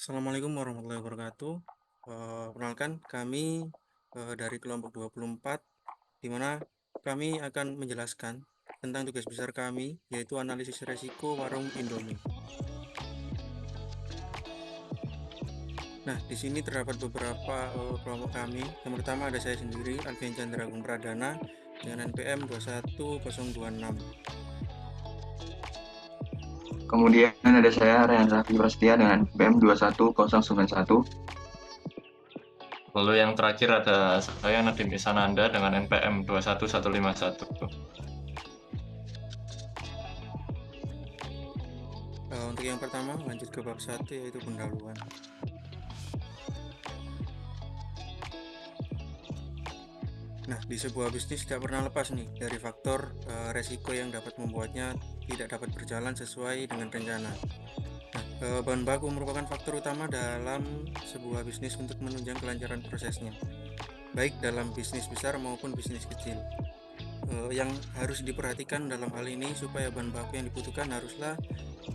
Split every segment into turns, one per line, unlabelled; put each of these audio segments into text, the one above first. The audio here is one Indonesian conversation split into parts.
Assalamualaikum warahmatullahi wabarakatuh. Perkenalkan kami dari kelompok 24, di mana kami akan menjelaskan tentang tugas besar kami, yaitu analisis resiko warung Indomie. Nah, di sini terdapat beberapa kelompok kami. Yang pertama ada saya sendiri, Alfian Chandra Agung Pradana, dengan NPM 21026.
Kemudian ada saya, Ryan Raffi Prasetya dengan BM 21091.
Lalu yang terakhir ada saya Nadiem Isananda dengan NPM 21151.
Untuk yang pertama, lanjut ke bab 1, yaitu pendahuluan. Nah, di sebuah bisnis tidak pernah lepas nih dari faktor resiko yang dapat membuatnya tidak dapat berjalan sesuai dengan rencana. Nah, bahan baku merupakan faktor utama dalam sebuah bisnis untuk menunjang kelancaran prosesnya, baik dalam bisnis besar maupun bisnis kecil. Yang harus diperhatikan dalam hal ini supaya bahan baku yang dibutuhkan haruslah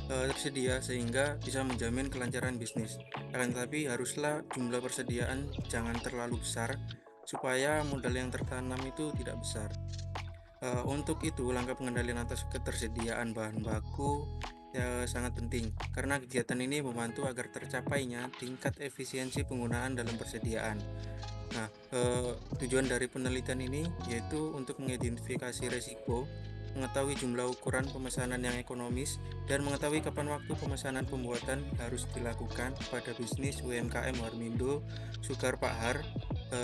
tersedia sehingga bisa menjamin kelancaran bisnis. Akan tetapi haruslah jumlah persediaan jangan terlalu besar supaya modal yang tertanam itu tidak besar. Untuk itu langkah pengendalian atas ketersediaan bahan baku sangat penting karena kegiatan ini membantu agar tercapainya tingkat efisiensi penggunaan dalam persediaan. Nah, tujuan dari penelitian ini yaitu untuk mengidentifikasi resiko, mengetahui jumlah ukuran pemesanan yang ekonomis, dan mengetahui kapan waktu pemesanan pembuatan harus dilakukan pada bisnis UMKM Warmindo Sukar Pak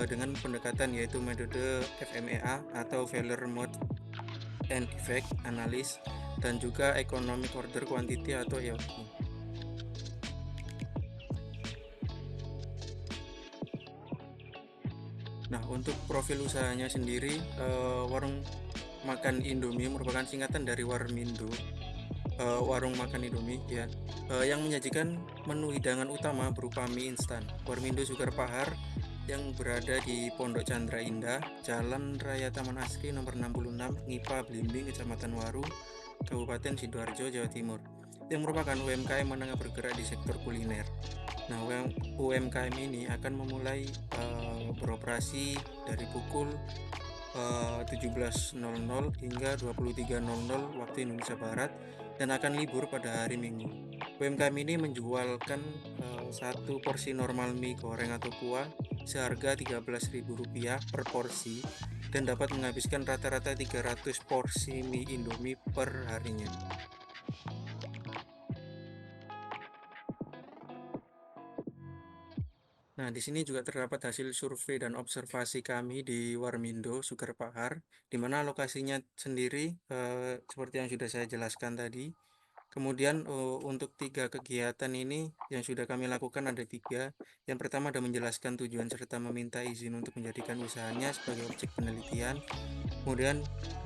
dengan pendekatan yaitu metode FMEA atau Failure Mode and Effect Analysis dan juga Economic Order Quantity atau EOQ. Nah, untuk profil usahanya sendiri, warung makan Indomie merupakan singkatan dari Warmindo, warung makan Indomie ya, yang menyajikan menu hidangan utama berupa mie instan. Warmindo Sugar Pahar yang berada di Pondok Chandra Indah, Jalan Raya Taman Asri nomor 66, Ngipa Blimbing, Kecamatan Waru, Kabupaten Sidoarjo, Jawa Timur, yang merupakan UMKM menengah bergerak di sektor kuliner. Nah, UMKM ini akan memulai beroperasi dari pukul 17.00 hingga 23.00 waktu Indonesia Barat dan akan libur pada hari Minggu. UMKM ini menjualkan satu porsi normal mie goreng atau kuah seharga Rp13.000 per porsi dan dapat menghabiskan rata-rata 300 porsi mie Indomie per harinya. Nah, di sini juga terdapat hasil survei dan observasi kami di Warmindo, Sugar Pahar, di mana lokasinya sendiri seperti yang sudah saya jelaskan tadi. Kemudian untuk 3 kegiatan ini yang sudah kami lakukan ada 3. Yang pertama ada menjelaskan tujuan serta meminta izin untuk menjadikan usahanya sebagai objek penelitian. Kemudian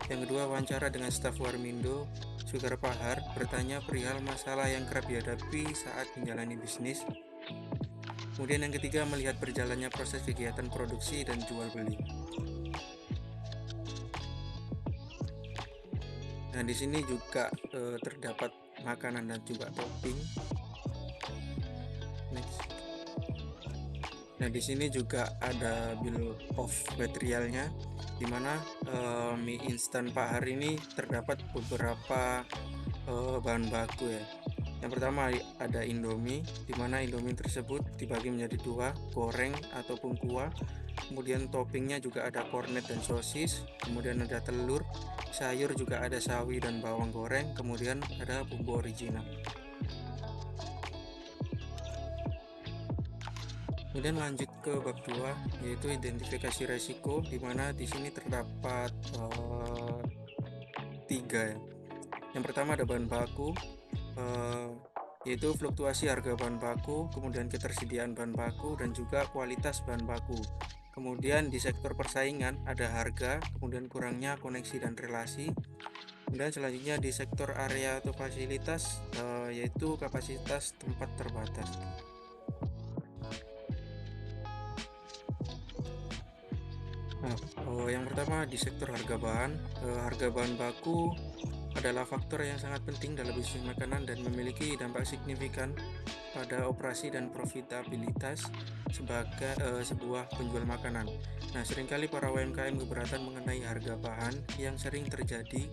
yang kedua wawancara dengan staf Warmindo, Sugar Pahar, bertanya perihal masalah yang kerap dihadapi saat menjalani bisnis. Kemudian yang ketiga melihat berjalannya proses kegiatan produksi dan jual beli. Nah, di sini juga terdapat makanan dan juga topping. Next. Nah, di sini juga ada bill of materialnya, di mana mie instan Pak Har ini terdapat beberapa bahan baku ya. Yang pertama ada Indomie, di mana Indomie tersebut dibagi menjadi 2, goreng ataupun kuah. Kemudian toppingnya juga ada kornet dan sosis, kemudian ada telur, sayur juga ada sawi dan bawang goreng, kemudian ada bumbu original. Kemudian lanjut ke bab 2 yaitu identifikasi resiko, di mana di sini terdapat 3 ya. Yang pertama ada bahan baku, yaitu fluktuasi harga bahan baku, kemudian ketersediaan bahan baku dan juga kualitas bahan baku. Kemudian di sektor persaingan ada harga, kemudian kurangnya koneksi dan relasi. Kemudian selanjutnya di sektor area atau fasilitas yaitu kapasitas tempat terbatas. Nah, yang pertama di sektor harga bahan baku adalah faktor yang sangat penting dalam bisnis makanan dan memiliki dampak signifikan pada operasi dan profitabilitas sebagai sebuah penjual makanan. Nah, seringkali para UMKM keberatan mengenai harga bahan yang sering terjadi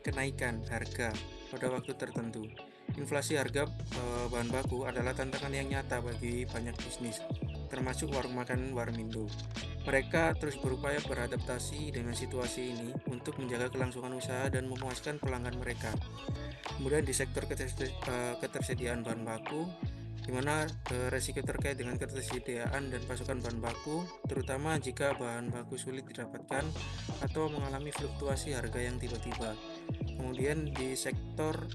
kenaikan harga pada waktu tertentu. Inflasi harga bahan baku adalah tantangan yang nyata bagi banyak bisnis, termasuk warung makan Warmindo. Mereka terus berupaya beradaptasi dengan situasi ini untuk menjaga kelangsungan usaha dan memuaskan pelanggan mereka. Kemudian di sektor ketersediaan bahan baku, di mana resiko terkait dengan ketersediaan dan pasokan bahan baku, terutama jika bahan baku sulit didapatkan atau mengalami fluktuasi harga yang tiba-tiba. Kemudian di sektor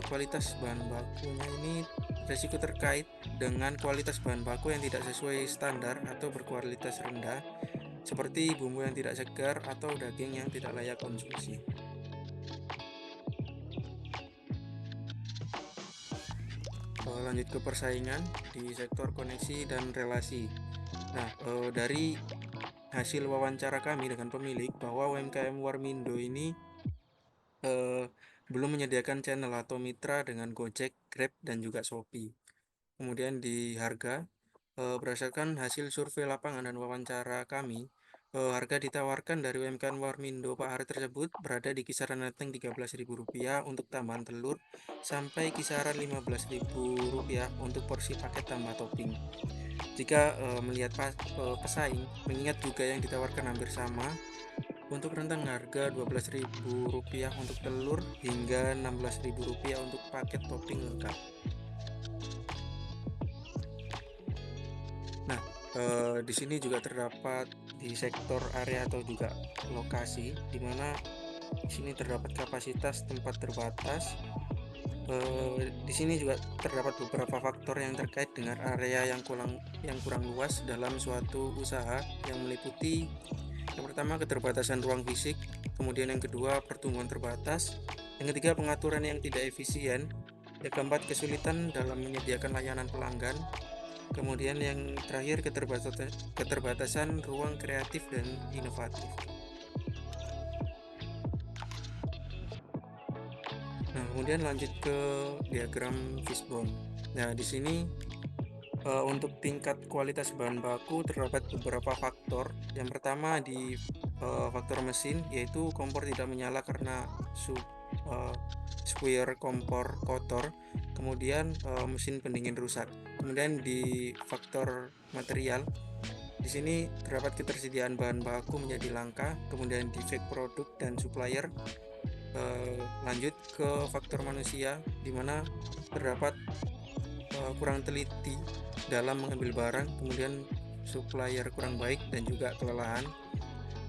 kualitas bahan bakunya ini, resiko terkait dengan kualitas bahan baku yang tidak sesuai standar atau berkualitas rendah, seperti bumbu yang tidak segar atau daging yang tidak layak konsumsi. Lanjut ke persaingan di sektor koneksi dan relasi. Nah, dari hasil wawancara kami dengan pemilik bahwa UMKM Warmindo ini belum menyediakan channel atau mitra dengan Gojek, Grab, dan juga Shopee. Kemudian di harga, berdasarkan hasil survei lapangan dan wawancara kami, harga ditawarkan dari UMKM Warmindo Pak Hari tersebut berada di kisaran netting Rp13.000 untuk tambahan telur sampai kisaran Rp15.000 untuk porsi paket tambah topping. Jika melihat pesaing, mengingat juga yang ditawarkan hampir sama, untuk rentang harga Rp12.000 untuk telur hingga Rp16.000 untuk paket topping lengkap. Nah, di sini juga terdapat di sektor area atau juga lokasi, di mana di sini terdapat kapasitas tempat terbatas. Di sini juga terdapat beberapa faktor yang terkait dengan area yang kurang luas dalam suatu usaha, yang meliputi yang pertama keterbatasan ruang fisik, kemudian yang kedua pertumbuhan terbatas, yang ketiga pengaturan yang tidak efisien, yang keempat kesulitan dalam menyediakan layanan pelanggan, kemudian yang terakhir keterbatasan ruang kreatif dan inovatif. Nah, kemudian lanjut ke diagram fishbone. Nah, di sini untuk tingkat kualitas bahan baku terdapat beberapa faktor. Yang pertama di faktor mesin, yaitu kompor tidak menyala karena spuyer kompor kotor, kemudian mesin pendingin rusak. Kemudian di faktor material, di sini terdapat ketersediaan bahan baku menjadi langka, kemudian defect produk dan supplier. Lanjut ke faktor manusia, di mana terdapat kurang teliti dalam mengambil barang, kemudian supplier kurang baik dan juga kelelahan.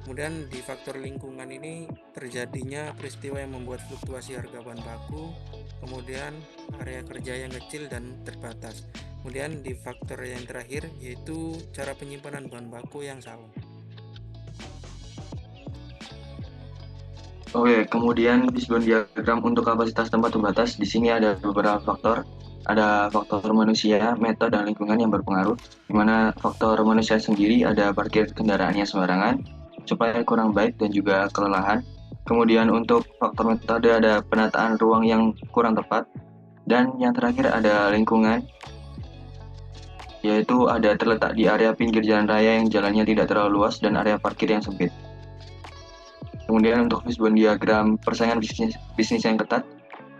Kemudian di faktor lingkungan ini terjadinya peristiwa yang membuat fluktuasi harga bahan baku, kemudian area kerja yang kecil dan terbatas. Kemudian di faktor yang terakhir, yaitu cara penyimpanan bahan baku yang salah.
Oke, kemudian fishbone diagram untuk kapasitas tempat terbatas. Di sini ada beberapa faktor. Ada faktor manusia, metode, dan lingkungan yang berpengaruh. Di mana faktor manusia sendiri ada parkir kendaraannya sembarangan, supaya kurang baik dan juga kelelahan. Kemudian untuk faktor metode ada penataan ruang yang kurang tepat. Dan yang terakhir ada lingkungan, yaitu ada terletak di area pinggir jalan raya yang jalannya tidak terlalu luas dan area parkir yang sempit. Kemudian untuk fishbone diagram persaingan bisnis yang ketat,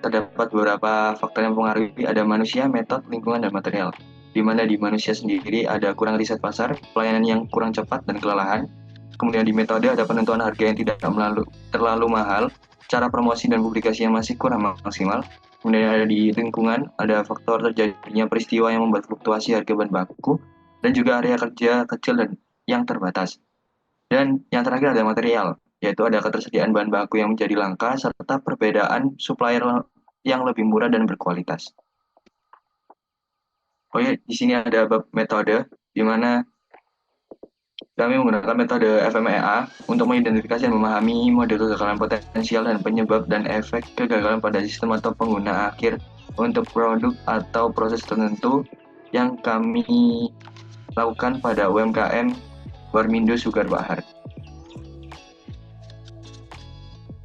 terdapat beberapa faktor yang mempengaruhi, ada manusia, metode, lingkungan, dan material. Di mana di manusia sendiri ada kurang riset pasar, pelayanan yang kurang cepat dan kelelahan. Kemudian di metode ada penentuan harga yang tidak terlalu mahal, cara promosi dan publikasi yang masih kurang maksimal. Kemudian ada di lingkungan, ada faktor terjadinya peristiwa yang membuat fluktuasi harga bahan baku, dan juga area kerja kecil dan yang terbatas. Dan yang terakhir ada material, yaitu ada ketersediaan bahan baku yang menjadi langka, serta perbedaan supplier yang lebih murah dan berkualitas. Oke, di sini ada bab metode, di mana kami menggunakan metode FMEA untuk mengidentifikasi dan memahami model kegagalan potensial dan penyebab dan efek kegagalan pada sistem atau pengguna akhir untuk produk atau proses tertentu yang kami lakukan pada UMKM Warmindo Sugar Bahar.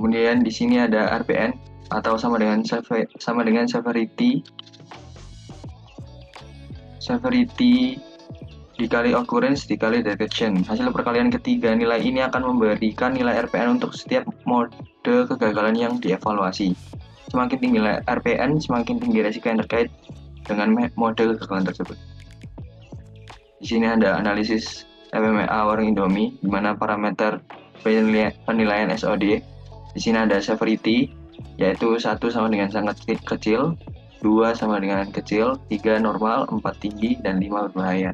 Kemudian di sini ada RPN atau sama dengan severity dikali occurrence dikali detection. Hasil perkalian ketiga nilai ini akan memberikan nilai RPN untuk setiap mode kegagalan yang dievaluasi. Semakin tinggi nilai RPN, semakin tinggi resiko yang terkait dengan mode kegagalan tersebut. Di sini ada analisis FMEA warung Indomie, di mana parameter penilaian SOD. Di sini ada severity, yaitu 1 sama dengan sangat kecil, 2 sama dengan kecil, 3 normal, 4 tinggi, dan 5 berbahaya.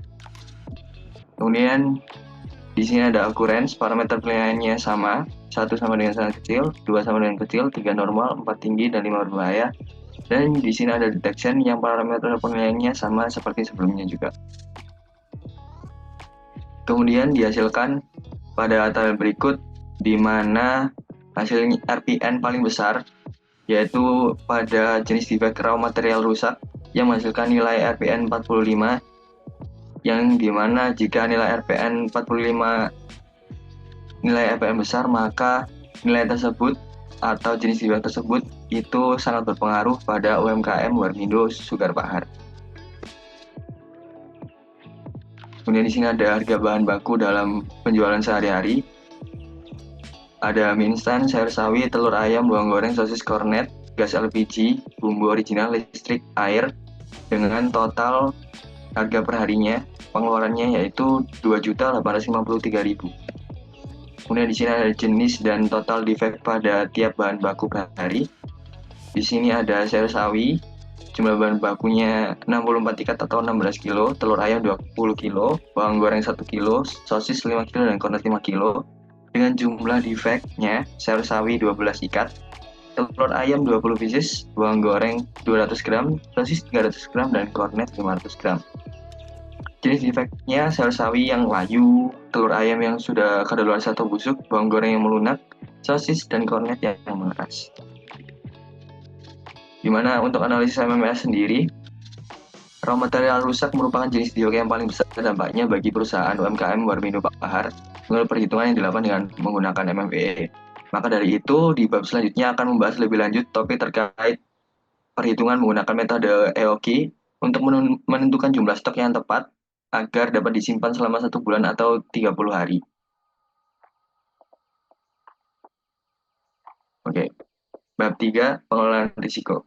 Kemudian di sini ada occurrence, parameter penilaiannya sama, 1 sama dengan sangat kecil, 2 sama dengan kecil, 3 normal, 4 tinggi, dan 5 berbahaya. Dan di sini ada detection yang parameter penilaiannya sama seperti sebelumnya juga. Kemudian dihasilkan pada tabel berikut, di mana hasil RPN paling besar yaitu pada jenis defect raw material rusak yang menghasilkan nilai RPN 45, yang dimana jika nilai RPN 45 nilai RPN besar, maka nilai tersebut atau jenis defect tersebut itu sangat berpengaruh pada UMKM Warmindo Sugar Bahar. Kemudian di sini ada harga bahan baku dalam penjualan sehari-hari. Ada mie instan, sayur sawi, telur ayam, bawang goreng, sosis kornet, gas LPG, bumbu original, listrik, air, dengan total harga perharinya pengeluarannya yaitu 2.853.000. Kemudian di sini ada jenis dan total defect pada tiap bahan baku per hari. Di sini ada sayur sawi, jumlah bahan bakunya 64 ikat atau 16 kilo, telur ayam 20 kilo, bawang goreng 1 kilo, sosis 5 kilo, dan kornet 5 kilo. Dengan jumlah defectnya, sayur sawi 12 ikat, telur ayam 20 pieces, bawang goreng 200 gram, sosis 300 gram, dan kornet 500 gram. Jenis defectnya sayur sawi yang layu, telur ayam yang sudah kadaluarsa atau busuk, bawang goreng yang melunak, sosis, dan kornet yang mengeras. Dimana untuk analisis MMS sendiri, raw material rusak merupakan jenis defect yang paling besar dampaknya bagi perusahaan UMKM Warmindo Bahar menurut perhitungan yang dilakukan dengan menggunakan MMWE. Maka dari itu, di bab selanjutnya akan membahas lebih lanjut topik terkait perhitungan menggunakan metode EOQ untuk menentukan jumlah stok yang tepat agar dapat disimpan selama 1 bulan atau 30 hari. Oke, bab 3, pengelolaan risiko.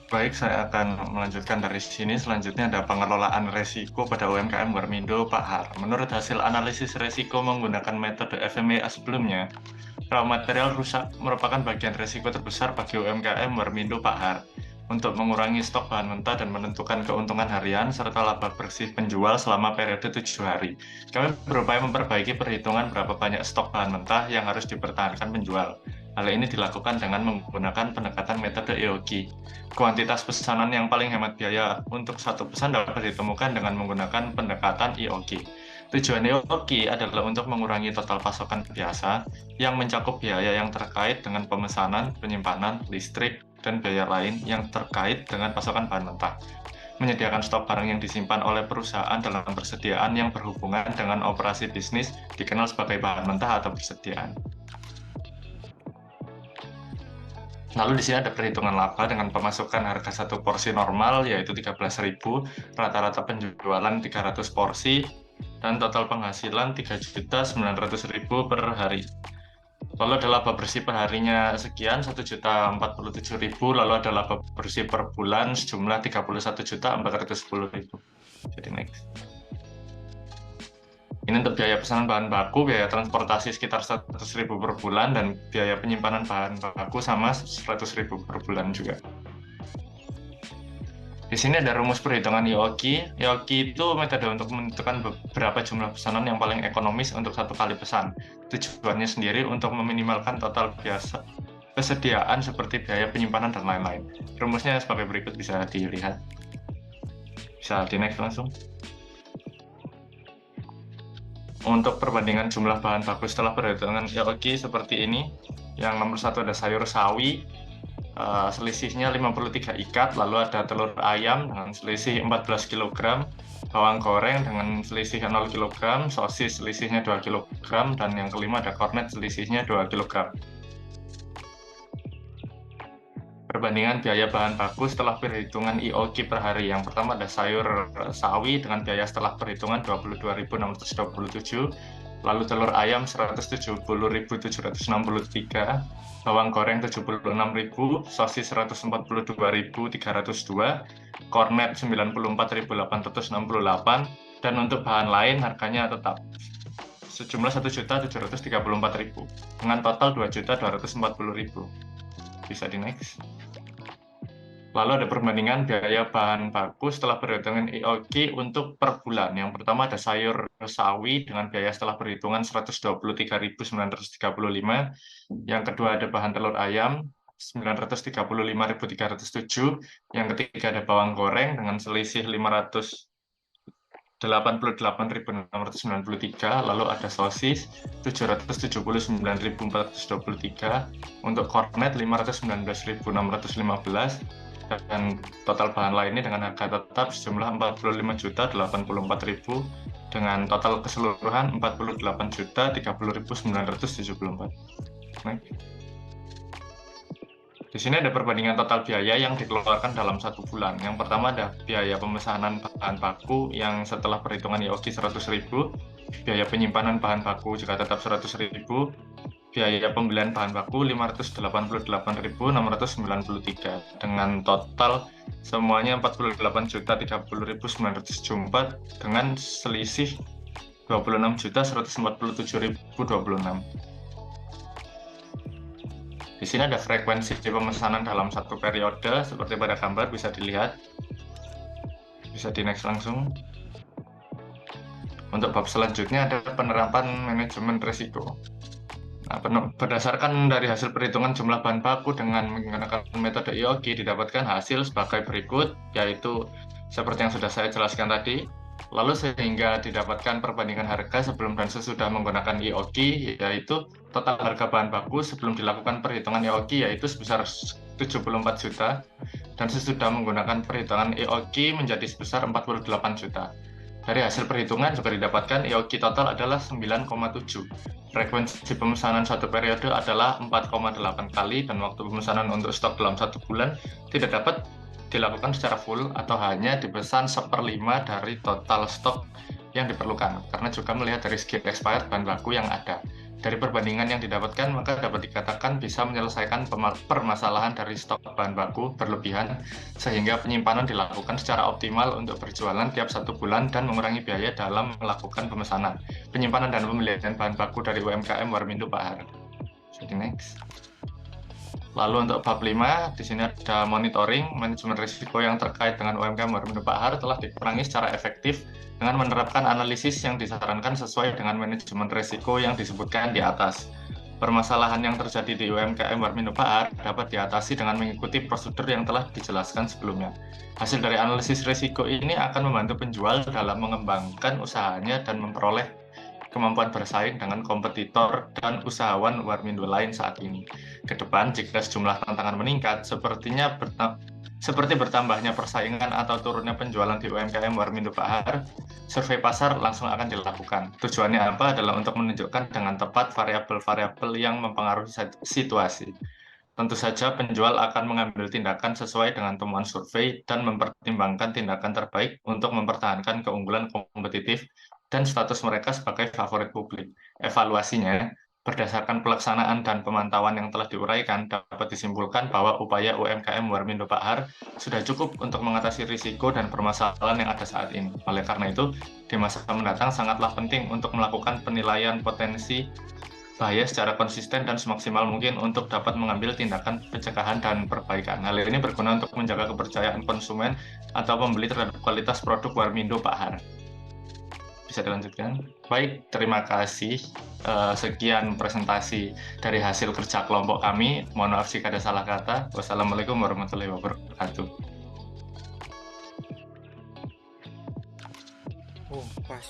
Baik, saya akan melanjutkan dari sini. Selanjutnya ada pengelolaan resiko pada UMKM Warmindo Bahar. Menurut hasil analisis resiko menggunakan metode FMEA sebelumnya, raw material rusak merupakan bagian resiko terbesar bagi UMKM Warmindo Bahar. Untuk mengurangi stok bahan mentah dan menentukan keuntungan harian serta laba bersih penjual selama periode 7 hari, kami berupaya memperbaiki perhitungan berapa banyak stok bahan mentah yang harus dipertahankan penjual. Hal ini dilakukan dengan menggunakan pendekatan metode EOQ. Kuantitas pesanan yang paling hemat biaya untuk satu pesan dapat ditemukan dengan menggunakan pendekatan EOQ. Tujuan EOQ adalah untuk mengurangi total pasokan biasa yang mencakup biaya yang terkait dengan pemesanan, penyimpanan, listrik, dan biaya lain yang terkait dengan pasokan bahan mentah. Menyediakan stok barang yang disimpan oleh perusahaan dalam persediaan yang berhubungan dengan operasi bisnis dikenal sebagai bahan mentah atau persediaan. Lalu di sini ada perhitungan laba dengan pemasukan harga satu porsi normal yaitu 13.000, rata-rata penjualan 300 porsi, dan total penghasilan 3.900.000 per hari. Lalu ada laba bersih per harinya sekian 1.047.000, lalu ada laba bersih per bulan sejumlah 31.410.000. Jadi next. Ini untuk biaya pesanan bahan baku, biaya transportasi sekitar 100.000 per bulan, dan biaya penyimpanan bahan baku sama 100.000 per bulan juga. Di sini ada rumus perhitungan EOQ. EOQ itu metode untuk menentukan berapa jumlah pesanan yang paling ekonomis untuk satu kali pesan. Tujuannya sendiri untuk meminimalkan total biasa kesediaan seperti biaya penyimpanan dan lain-lain. Rumusnya sebagai berikut, bisa dilihat. Bisa di next langsung. Untuk perbandingan jumlah bahan baku setelah perhitungan EOQ seperti ini. Yang nomor 1 ada sayur sawi. selisihnya 53 ikat, lalu ada telur ayam dengan selisih 14 kg, bawang goreng dengan selisih 0 kg, sosis selisihnya 2 kg, dan yang kelima ada kornet selisihnya 2 kg. Perbandingan biaya bahan baku setelah perhitungan IOQ per hari. Yang pertama ada sayur sawi dengan biaya setelah perhitungan 22.627, lalu telur ayam 170.763, bawang goreng 76.000, sosis 142.302, kornet 94.868, dan untuk bahan lain harganya tetap sejumlah 1.734.000 dengan total 2.240.000. Bisa di next. Lalu ada perbandingan biaya bahan baku setelah perhitungan IOQ untuk per bulan. Yang pertama ada sayur sawi dengan biaya setelah perhitungan 123.935. Yang kedua ada bahan telur ayam 935.307. Yang ketiga ada bawang goreng dengan selisih 588.693. Lalu ada sosis 779.423. Untuk kornet 519.615. Dan total bahan lainnya dengan harga tetap sejumlah 45.084.000 dengan total keseluruhan 48.030.974. Di sini ada perbandingan total biaya yang dikeluarkan dalam satu bulan. Yang pertama ada biaya pemesanan bahan baku yang setelah perhitungan IOQ 100.000, biaya penyimpanan bahan baku jika tetap 100.000, biaya pembelian bahan baku 588.693 dengan total semuanya 48.030.974 dengan selisih 26.147.026. Di sini ada frekuensi pemesanan dalam satu periode seperti pada gambar bisa dilihat. Bisa di next langsung. Untuk bab selanjutnya ada penerapan manajemen risiko. Nah, berdasarkan dari hasil perhitungan jumlah bahan baku dengan menggunakan metode IOQ didapatkan hasil sebagai berikut, yaitu seperti yang sudah saya jelaskan tadi. Lalu sehingga didapatkan perbandingan harga sebelum dan sesudah menggunakan IOQ, yaitu total harga bahan baku sebelum dilakukan perhitungan IOQ yaitu sebesar 74 juta, dan sesudah menggunakan perhitungan IOQ menjadi sebesar 48 juta. Dari hasil perhitungan juga didapatkan IOQ total adalah 9,7. Frekuensi pemesanan satu periode adalah 4,8 kali, dan waktu pemesanan untuk stok dalam satu bulan tidak dapat dilakukan secara full atau hanya dipesan 1/5 dari total stok yang diperlukan, karena juga melihat dari segi expired bahan baku yang ada. Dari perbandingan yang didapatkan, maka dapat dikatakan bisa menyelesaikan permasalahan dari stok bahan baku berlebihan, sehingga penyimpanan dilakukan secara optimal untuk berjualan tiap satu bulan dan mengurangi biaya dalam melakukan pemesanan, penyimpanan, dan pembelian bahan baku dari UMKM Warmindo Bahar. Jadi next. Lalu untuk bab 5, di sini ada monitoring, manajemen risiko yang terkait dengan UMKM Warmindo Bahar telah dikurangi secara efektif dengan menerapkan analisis yang disarankan sesuai dengan manajemen risiko yang disebutkan di atas. Permasalahan yang terjadi di UMKM Warmindo Bahar dapat diatasi dengan mengikuti prosedur yang telah dijelaskan sebelumnya. Hasil dari analisis risiko ini akan membantu penjual dalam mengembangkan usahanya dan memperoleh kemampuan bersaing dengan kompetitor dan usahawan Warmindo lain saat ini. Ke depan, jika sejumlah tantangan meningkat, seperti bertambahnya persaingan atau turunnya penjualan di UMKM Warmindo Bahar, survei pasar langsung akan dilakukan. Tujuannya apa? Adalah untuk menunjukkan dengan tepat variabel-variabel yang mempengaruhi situasi. Tentu saja penjual akan mengambil tindakan sesuai dengan temuan survei dan mempertimbangkan tindakan terbaik untuk mempertahankan keunggulan kompetitif dan status mereka sebagai favorit publik. Evaluasinya, berdasarkan pelaksanaan dan pemantauan yang telah diuraikan, dapat disimpulkan bahwa upaya UMKM Warmindo Bahar sudah cukup untuk mengatasi risiko dan permasalahan yang ada saat ini. Oleh karena itu, di masa mendatang sangatlah penting untuk melakukan penilaian potensi bahaya secara konsisten dan semaksimal mungkin untuk dapat mengambil tindakan pencegahan dan perbaikan. Hal ini berguna untuk menjaga kepercayaan konsumen atau pembeli terhadap kualitas produk Warmindo Bahar. Bisa dilanjutkan. Baik, terima kasih. Sekian presentasi dari hasil kerja kelompok kami. Mohon maaf jika ada salah kata. Wassalamualaikum warahmatullahi wabarakatuh.
Oh, pas.